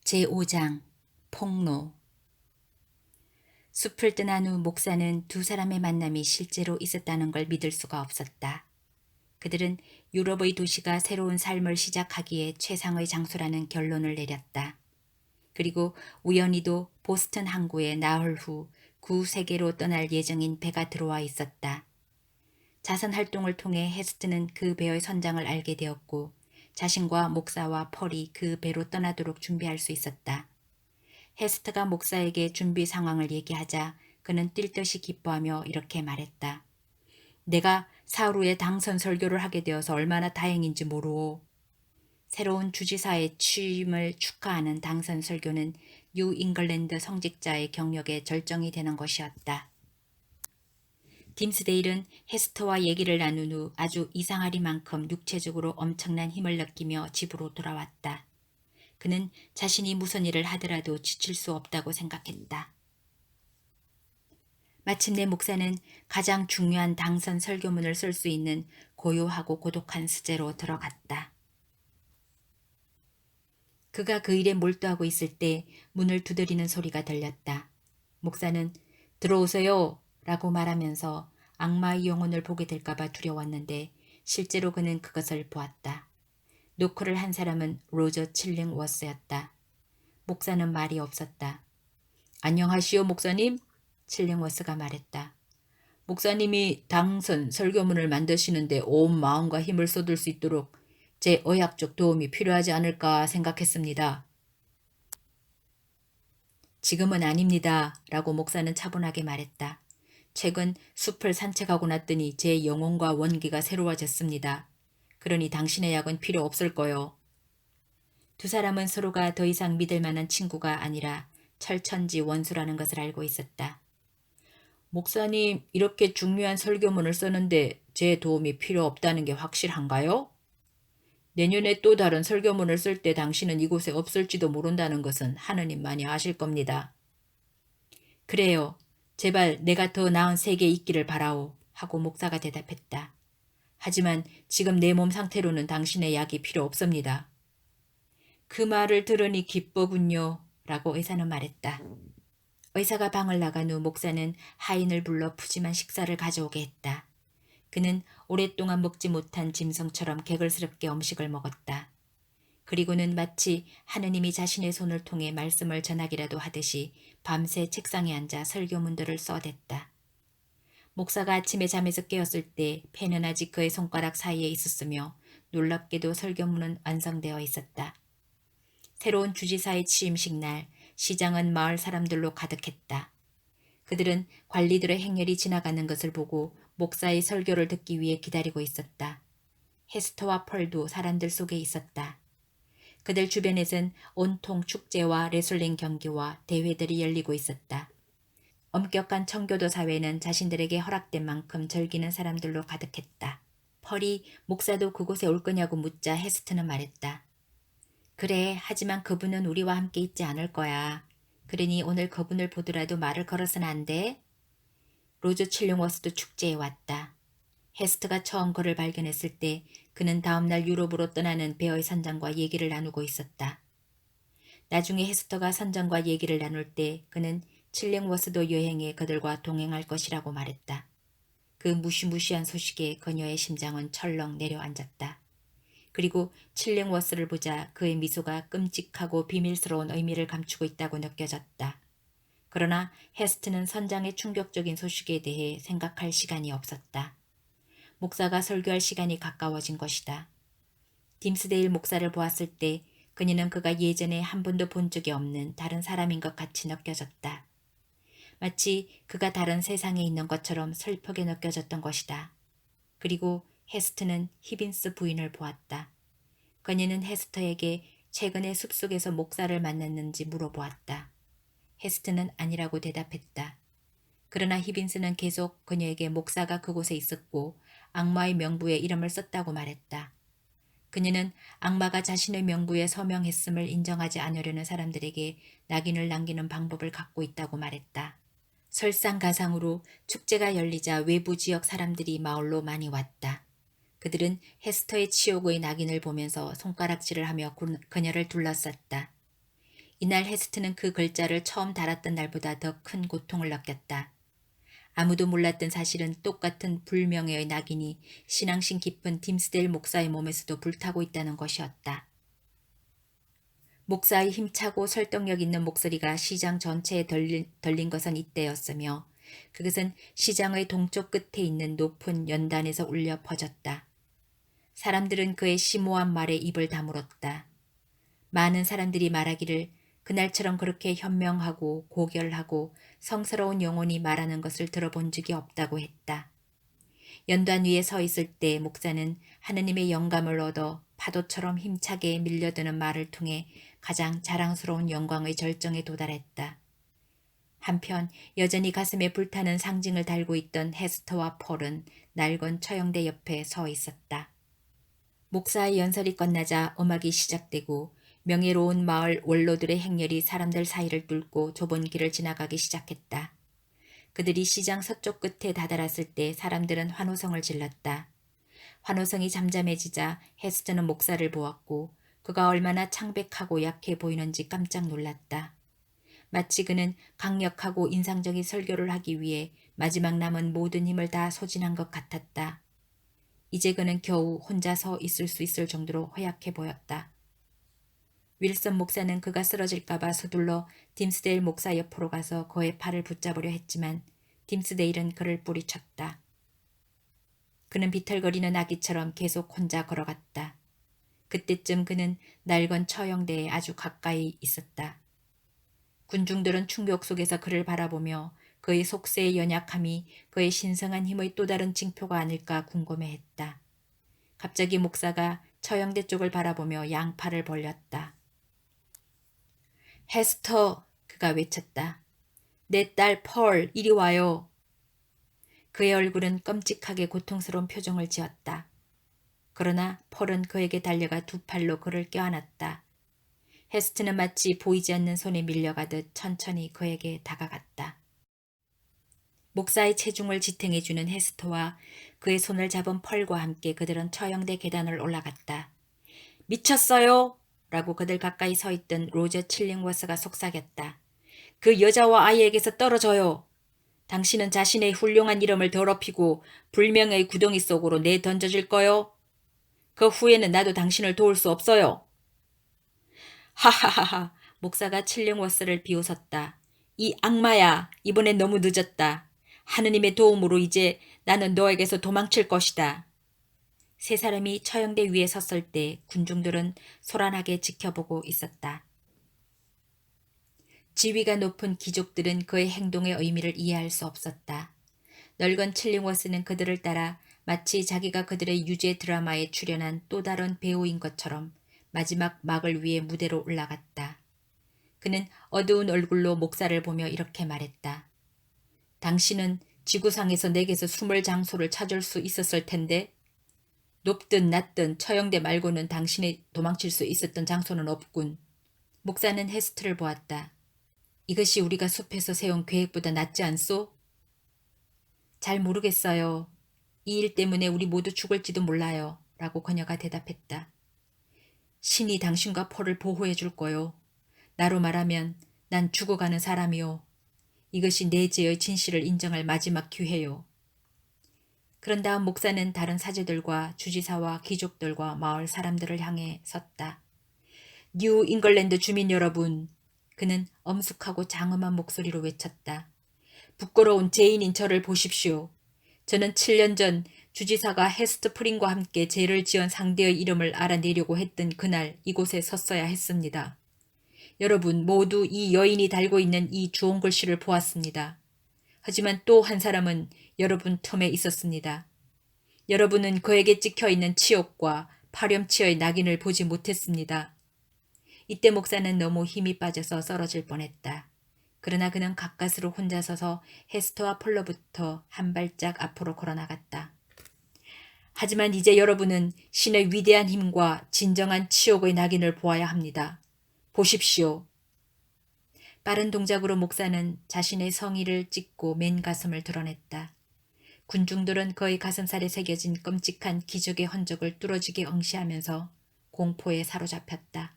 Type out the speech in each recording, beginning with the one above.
제5장 폭로. 숲을 떠난 후 목사는 두 사람의 만남이 실제로 있었다는 걸 믿을 수가 없었다. 그들은 유럽의 도시가 새로운 삶을 시작하기에 최상의 장소라는 결론을 내렸다. 그리고 우연히도 보스턴 항구에 나흘 후 구세계로 떠날 예정인 배가 들어와 있었다. 자선 활동을 통해 헤스트는 그 배의 선장을 알게 되었고 자신과 목사와 펄이 그 배로 떠나도록 준비할 수 있었다. 헤스트가 목사에게 준비 상황을 얘기하자 그는 뛸 듯이 기뻐하며 이렇게 말했다. 내가 사후에 당선 설교를 하게 되어서 얼마나 다행인지 모르오. 새로운 주지사의 취임을 축하하는 당선 설교는 뉴 잉글랜드 성직자의 경력에 절정이 되는 것이었다. 딤스데일은 헤스터와 얘기를 나눈 후 아주 이상하리만큼 육체적으로 엄청난 힘을 느끼며 집으로 돌아왔다. 그는 자신이 무슨 일을 하더라도 지칠 수 없다고 생각했다. 마침내 목사는 가장 중요한 당선 설교문을 쓸 수 있는 고요하고 고독한 수제로 들어갔다. 그가 그 일에 몰두하고 있을 때 문을 두드리는 소리가 들렸다. 목사는 들어오세요 라고 말하면서 악마의 영혼을 보게 될까봐 두려웠는데 실제로 그는 그것을 보았다. 노크를 한 사람은 로저 칠링워스였다. 목사는 말이 없었다. 안녕하시오 목사님? 칠링워스가 말했다. 목사님이 당선 설교문을 만드시는데 온 마음과 힘을 쏟을 수 있도록 제 의학적 도움이 필요하지 않을까 생각했습니다. 지금은 아닙니다. 라고 목사는 차분하게 말했다. 최근 숲을 산책하고 났더니 제 영혼과 원기가 새로워졌습니다. 그러니 당신의 약은 필요 없을 거요. 두 사람은 서로가 더 이상 믿을 만한 친구가 아니라 철천지 원수라는 것을 알고 있었다. 목사님, 이렇게 중요한 설교문을 쓰는데 제 도움이 필요 없다는 게 확실한가요? 내년에 또 다른 설교문을 쓸 때 당신은 이곳에 없을지도 모른다는 것은 하느님만이 아실 겁니다. 그래요. 제발 내가 더 나은 세계에 있기를 바라오. 하고 목사가 대답했다. 하지만 지금 내 몸 상태로는 당신의 약이 필요 없습니다. 그 말을 들으니 기쁘군요. 라고 의사는 말했다. 의사가 방을 나간 후 목사는 하인을 불러 푸짐한 식사를 가져오게 했다. 그는 오랫동안 먹지 못한 짐승처럼 개걸스럽게 음식을 먹었다. 그리고는 마치 하느님이 자신의 손을 통해 말씀을 전하기라도 하듯이 밤새 책상에 앉아 설교문들을 써댔다. 목사가 아침에 잠에서 깨었을 때 펜은 아직 그의 손가락 사이에 있었으며 놀랍게도 설교문은 완성되어 있었다. 새로운 주지사의 취임식 날 시장은 마을 사람들로 가득했다. 그들은 관리들의 행렬이 지나가는 것을 보고 목사의 설교를 듣기 위해 기다리고 있었다. 헤스터와 펄도 사람들 속에 있었다. 그들 주변에선 온통 축제와 레슬링 경기와 대회들이 열리고 있었다. 엄격한 청교도 사회는 자신들에게 허락된 만큼 즐기는 사람들로 가득했다. 펄이 목사도 그곳에 올 거냐고 묻자 헤스트는 말했다. 그래, 하지만 그분은 우리와 함께 있지 않을 거야. 그러니 오늘 그분을 보더라도 말을 걸어서는 안 돼? 로즈 칠링워스도 축제에 왔다. 헤스트가 처음 그를 발견했을 때 그는 다음날 유럽으로 떠나는 배의 선장과 얘기를 나누고 있었다. 나중에 헤스터가 선장과 얘기를 나눌 때 그는 칠링워스도 여행에 그들과 동행할 것이라고 말했다. 그 무시무시한 소식에 그녀의 심장은 철렁 내려앉았다. 그리고 칠링워스를 보자 그의 미소가 끔찍하고 비밀스러운 의미를 감추고 있다고 느껴졌다. 그러나 헤스트는 선장의 충격적인 소식에 대해 생각할 시간이 없었다. 목사가 설교할 시간이 가까워진 것이다. 딤스데일 목사를 보았을 때 그녀는 그가 예전에 한 번도 본 적이 없는 다른 사람인 것 같이 느껴졌다. 마치 그가 다른 세상에 있는 것처럼 슬프게 느껴졌던 것이다. 그리고 헤스트는 히빈스 부인을 보았다. 그녀는 헤스터에게 최근에 숲속에서 목사를 만났는지 물어보았다. 헤스트는 아니라고 대답했다. 그러나 히빈스는 계속 그녀에게 목사가 그곳에 있었고 악마의 명부에 이름을 썼다고 말했다. 그녀는 악마가 자신의 명부에 서명했음을 인정하지 않으려는 사람들에게 낙인을 남기는 방법을 갖고 있다고 말했다. 설상가상으로 축제가 열리자 외부 지역 사람들이 마을로 많이 왔다. 그들은 헤스터의 치욕의 낙인을 보면서 손가락질을 하며 그녀를 둘러쌌다. 이날 헤스트는 그 글자를 처음 달았던 날보다 더 큰 고통을 느꼈다. 아무도 몰랐던 사실은 똑같은 불명예의 낙인이 신앙심 깊은 딤스데일 목사의 몸에서도 불타고 있다는 것이었다. 목사의 힘차고 설득력 있는 목소리가 시장 전체에 들린 것은 이때였으며 그것은 시장의 동쪽 끝에 있는 높은 연단에서 울려 퍼졌다. 사람들은 그의 심오한 말에 입을 다물었다. 많은 사람들이 말하기를 그날처럼 그렇게 현명하고 고결하고 성스러운 영혼이 말하는 것을 들어본 적이 없다고 했다. 연단 위에 서 있을 때 목사는 하느님의 영감을 얻어 파도처럼 힘차게 밀려드는 말을 통해 가장 자랑스러운 영광의 절정에 도달했다. 한편 여전히 가슴에 불타는 상징을 달고 있던 헤스터와 폴은 낡은 처형대 옆에 서 있었다. 목사의 연설이 끝나자 음악이 시작되고 명예로운 마을 원로들의 행렬이 사람들 사이를 뚫고 좁은 길을 지나가기 시작했다. 그들이 시장 서쪽 끝에 다다랐을 때 사람들은 환호성을 질렀다. 환호성이 잠잠해지자 헤스트는 목사를 보았고 그가 얼마나 창백하고 약해 보이는지 깜짝 놀랐다. 마치 그는 강력하고 인상적인 설교를 하기 위해 마지막 남은 모든 힘을 다 소진한 것 같았다. 이제 그는 겨우 혼자 서 있을 수 있을 정도로 허약해 보였다. 윌슨 목사는 그가 쓰러질까봐 서둘러 딤스데일 목사 옆으로 가서 그의 팔을 붙잡으려 했지만 딤스데일은 그를 뿌리쳤다. 그는 비틀거리는 아기처럼 계속 혼자 걸어갔다. 그때쯤 그는 낡은 처형대에 아주 가까이 있었다. 군중들은 충격 속에서 그를 바라보며 그의 속세의 연약함이 그의 신성한 힘의 또 다른 징표가 아닐까 궁금해했다. 갑자기 목사가 처형대 쪽을 바라보며 양팔을 벌렸다. 헤스터, 그가 외쳤다. 내 딸 펄, 이리 와요. 그의 얼굴은 끔찍하게 고통스러운 표정을 지었다. 그러나 펄은 그에게 달려가 두 팔로 그를 껴안았다. 헤스트는 마치 보이지 않는 손에 밀려가듯 천천히 그에게 다가갔다. 목사의 체중을 지탱해주는 헤스터와 그의 손을 잡은 펄과 함께 그들은 처형대 계단을 올라갔다. 미쳤어요! 라고 그들 가까이 서 있던 로저 칠링워스가 속삭였다. 그 여자와 아이에게서 떨어져요. 당신은 자신의 훌륭한 이름을 더럽히고 불명예의 구덩이 속으로 내던져질 거요. 그 후에는 나도 당신을 도울 수 없어요. 하하하하. 목사가 칠링워스를 비웃었다. 이 악마야. 이번엔 너무 늦었다. 하느님의 도움으로 이제 나는 너에게서 도망칠 것이다. 세 사람이 처형대 위에 섰을 때 군중들은 소란하게 지켜보고 있었다. 지위가 높은 귀족들은 그의 행동의 의미를 이해할 수 없었다. 널건 칠링워스는 그들을 따라 마치 자기가 그들의 유죄 드라마에 출연한 또 다른 배우인 것처럼 마지막 막을 위해 무대로 올라갔다. 그는 어두운 얼굴로 목사를 보며 이렇게 말했다. 당신은 지구상에서 내게서 숨을 장소를 찾을 수 있었을 텐데 높든 낮든 처형대 말고는 당신이 도망칠 수 있었던 장소는 없군. 목사는 헤스트를 보았다. 이것이 우리가 숲에서 세운 계획보다 낫지 않소? 잘 모르겠어요. 이 일 때문에 우리 모두 죽을지도 몰라요. 라고 그녀가 대답했다. 신이 당신과 폴을 보호해 줄 거요. 나로 말하면 난 죽어가는 사람이요. 이것이 내 죄의 진실을 인정할 마지막 기회요. 그런 다음 목사는 다른 사제들과 주지사와 귀족들과 마을 사람들을 향해 섰다. 뉴 잉글랜드 주민 여러분, 그는 엄숙하고 장엄한 목소리로 외쳤다. 부끄러운 죄인인 저를 보십시오. 저는 7년 전 주지사가 헤스트 프린과 함께 죄를 지은 상대의 이름을 알아내려고 했던 그날 이곳에 섰어야 했습니다. 여러분 모두 이 여인이 달고 있는 이 주홍 글씨를 보았습니다. 하지만 또 한 사람은 여러분 틈에 있었습니다. 여러분은 그에게 찍혀있는 치욕과 파렴치의 낙인을 보지 못했습니다. 이때 목사는 너무 힘이 빠져서 쓰러질 뻔했다. 그러나 그는 가까스로 혼자 서서 헤스터와 폴로부터 한 발짝 앞으로 걸어나갔다. 하지만 이제 여러분은 신의 위대한 힘과 진정한 치욕의 낙인을 보아야 합니다. 보십시오. 빠른 동작으로 목사는 자신의 성의를 찢고 맨 가슴을 드러냈다. 군중들은 그의 가슴살에 새겨진 끔찍한 기적의 흔적을 뚫어지게 응시하면서 공포에 사로잡혔다.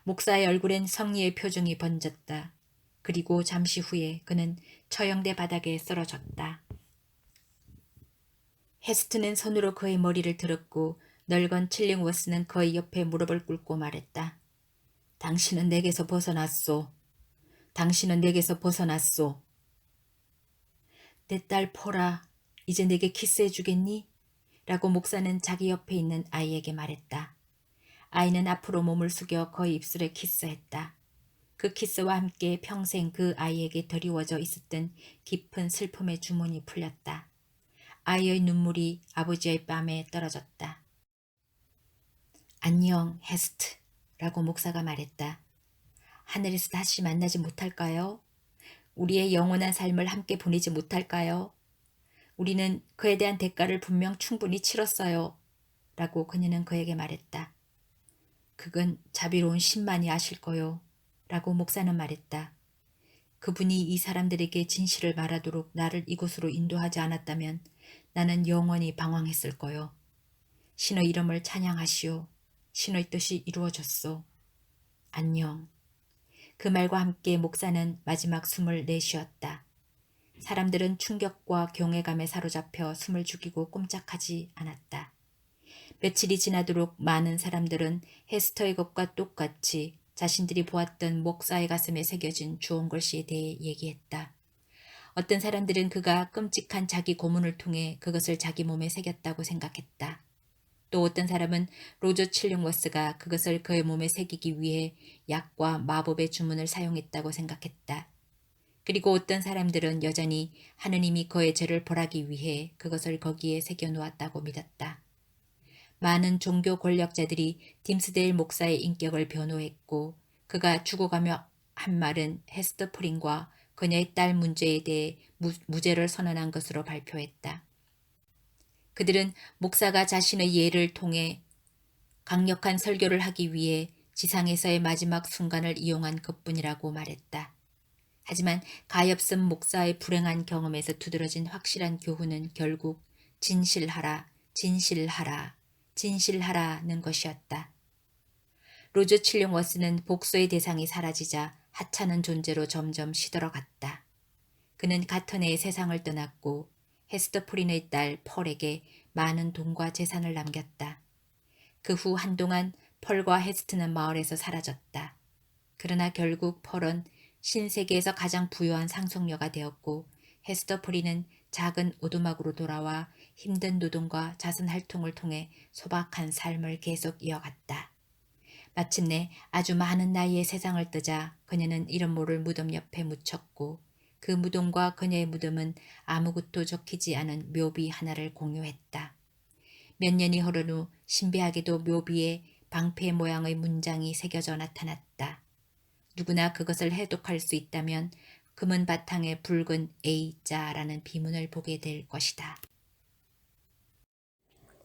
목사의 얼굴엔 성리의 표정이 번졌다. 그리고 잠시 후에 그는 처형대 바닥에 쓰러졌다. 헤스트는 손으로 그의 머리를 들었고 널건 칠링워스는 그의 옆에 무릎을 꿇고 말했다. 당신은 내게서 벗어났소. 당신은 내게서 벗어났소. 내 딸 포라, 이제 내게 키스해 주겠니? 라고 목사는 자기 옆에 있는 아이에게 말했다. 아이는 앞으로 몸을 숙여 그의 입술에 키스했다. 그 키스와 함께 평생 그 아이에게 드리워져 있었던 깊은 슬픔의 주문이 풀렸다. 아이의 눈물이 아버지의 뺨에 떨어졌다. 안녕, 헤스트, 라고 목사가 말했다. 하늘에서 다시 만나지 못할까요? 우리의 영원한 삶을 함께 보내지 못할까요? 우리는 그에 대한 대가를 분명 충분히 치렀어요. 라고 그녀는 그에게 말했다. 그건 자비로운 신만이 아실 거요. 라고 목사는 말했다. 그분이 이 사람들에게 진실을 말하도록 나를 이곳으로 인도하지 않았다면 나는 영원히 방황했을 거요. 신의 이름을 찬양하시오. 신의 뜻이 이루어졌소. 안녕. 그 말과 함께 목사는 마지막 숨을 내쉬었다. 사람들은 충격과 경외감에 사로잡혀 숨을 죽이고 꼼짝하지 않았다. 며칠이 지나도록 많은 사람들은 헤스터의 것과 똑같이 자신들이 보았던 목사의 가슴에 새겨진 주홍 글씨에 대해 얘기했다. 어떤 사람들은 그가 끔찍한 자기 고문을 통해 그것을 자기 몸에 새겼다고 생각했다. 또 어떤 사람은 로저 칠링워스가 그것을 그의 몸에 새기기 위해 약과 마법의 주문을 사용했다고 생각했다. 그리고 어떤 사람들은 여전히 하느님이 그의 죄를 벌하기 위해 그것을 거기에 새겨 놓았다고 믿었다. 많은 종교 권력자들이 딤스데일 목사의 인격을 변호했고 그가 죽어가며 한 말은 헤스터 프린과 그녀의 딸 문제에 대해 무죄를 선언한 것으로 발표했다. 그들은 목사가 자신의 예를 통해 강력한 설교를 하기 위해 지상에서의 마지막 순간을 이용한 것뿐이라고 말했다. 하지만 가엾은 목사의 불행한 경험에서 두드러진 확실한 교훈은 결국 진실하라, 진실하라, 진실하라는 것이었다. 로저 칠링워스는 복수의 대상이 사라지자 하찮은 존재로 점점 시들어갔다. 그는 가턴의 세상을 떠났고 헤스터 프린의 딸 펄에게 많은 돈과 재산을 남겼다. 그 후 한동안 펄과 헤스트는 마을에서 사라졌다. 그러나 결국 펄은 신세계에서 가장 부유한 상속녀가 되었고 헤스터 프린은 작은 오두막으로 돌아와 힘든 노동과 자선활동을 통해 소박한 삶을 계속 이어갔다. 마침내 아주 많은 나이에 세상을 뜨자 그녀는 이름 모를 무덤 옆에 묻혔고 그 무덤과 그녀의 무덤은 아무것도 적히지 않은 묘비 하나를 공유했다. 몇 년이 흐른 후 신비하게도 묘비에 방패 모양의 문장이 새겨져 나타났다. 누구나 그것을 해독할 수 있다면 금은 바탕에 붉은 A자라는 비문을 보게 될 것이다.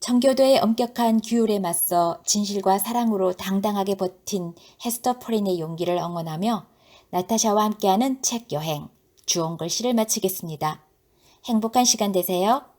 청교도의 엄격한 규율에 맞서 진실과 사랑으로 당당하게 버틴 헤스터 프린의 용기를 응원하며 나타샤와 함께하는 책 여행 주홍글씨를 마치겠습니다. 행복한 시간 되세요.